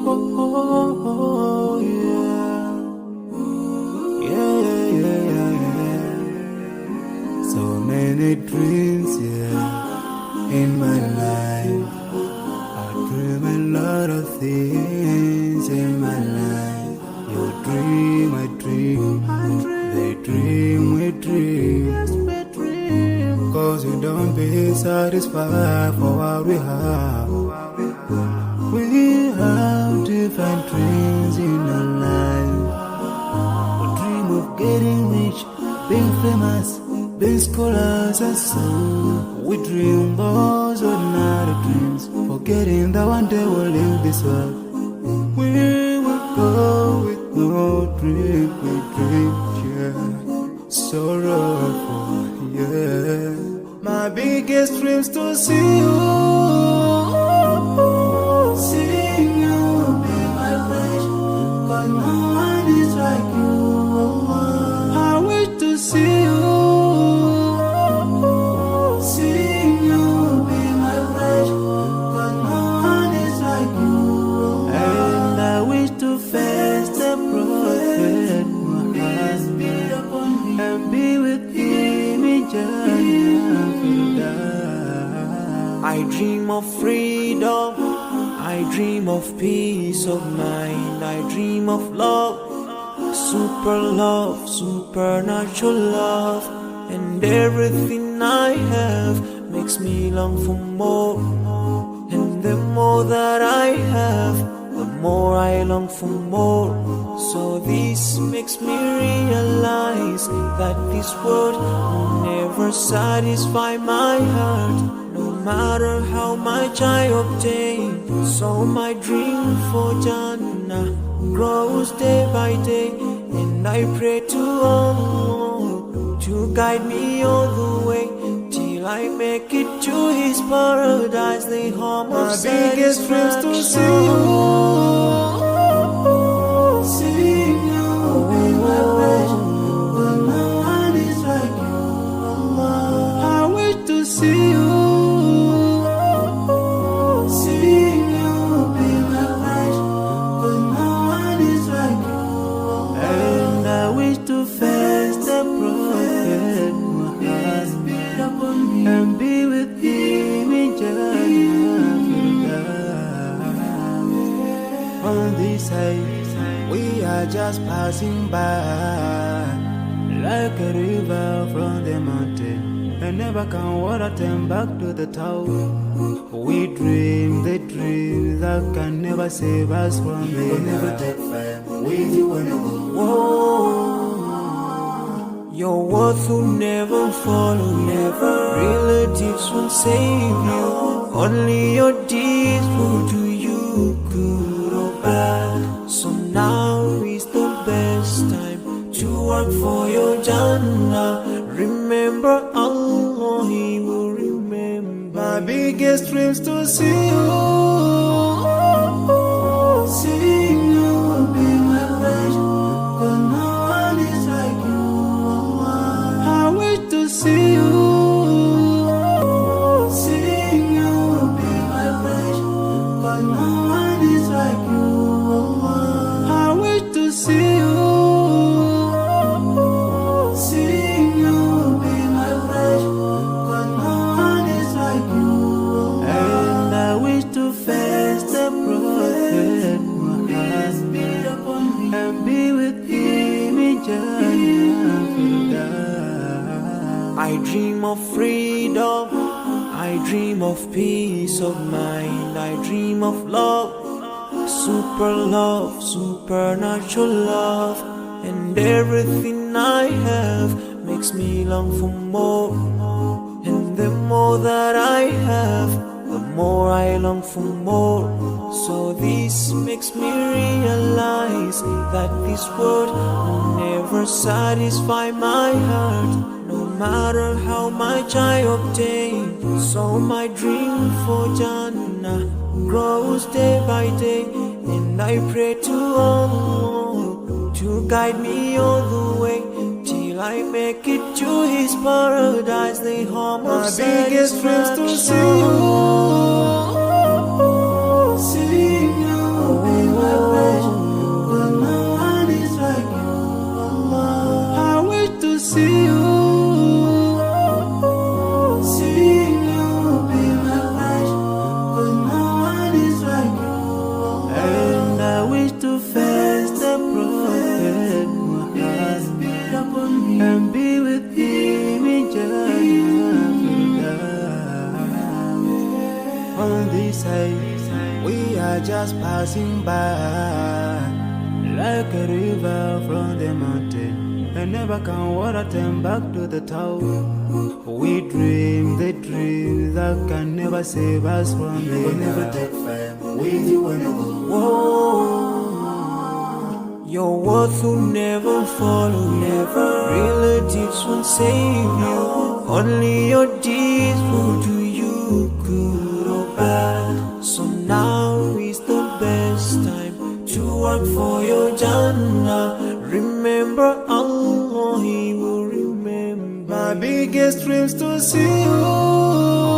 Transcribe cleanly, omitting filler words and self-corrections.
oh, yeah. Yeah, yeah, yeah, yeah. So many dreams, yeah, in my life. I dream a lot of things in my life. You dream, I dream. They dream, we dream. Cause we don't be satisfied for what we have. We have different dreams in our life. We dream of getting rich, being famous, being scholars and so. We dream those ordinary dreams, forgetting that one day we'll leave this world. We will go with no dream, we dream, yeah. Sorrowful, yeah. My biggest dreams to see you, seeing you be my wish. Cause no one is like you. I wish to see you, seeing you be my wish. Cause no one is like you. And I wish to face the prophet Muhammad and be with him in Jannah. I dream of freedom, I dream of peace of mind, I dream of love, supernatural love, and everything I have makes me long for more. And the more that I have, the more I long for more. So this makes me realize that this world will never satisfy my heart, no matter how much I obtain. So my dream for Jannah grows day by day, and I pray to Allah to guide me all the way till I make it to His paradise. The home of my biggest dreams to see you, seeing you be my wish. But no one is like you. I wish to see you, seeing you be my wish. But no one is like you. And I wish to face the prophet Muhammad and be with him in Jannah. On this side, we are just passing by, like a river from the mountain, and never can water turn back to the town. We dream the dreams that can never save us from the We'll never take fire with you when you go. Whoa. Your worth will never follow you, relatives won't save you, only your deeds will do you good or bad. So now is the best time to work for your Jannah. Remember Allah, He will remember. My biggest dreams to see you, seeing you be my wish. Cause no one is like you. I wish to see you, seeing you be my wish. Cause no one is like you. I wish to see you, seeing you be my wish. Cause no one is like you. And I wish to face the prophet Muhammad and be with him in Jannah. I dream of freedom, I dream of peace of mind, I dream of love, supernatural love, and everything I have makes me long for more. And the more that I have, the more I long for more. So this makes me realize that this world will never satisfy my heart, no matter how much I obtain. So my dream for Jannah grows day by day, and I pray to Allah to guide me all the way till I make it to His paradise, the home of my biggest dreams to see you, seeing you be on this side. We are just passing by, like a river from the mountain, and never can water turn back to the town. We dream the dreams that can never save us from You will never the take fame with you when I go. Whoa, your worth will never follow you. Relatives won't save you. Only your deeds will do you good or bad. So now is the best time to work for your Jannah. Remember Allah, He will remember. my biggest dreams to see you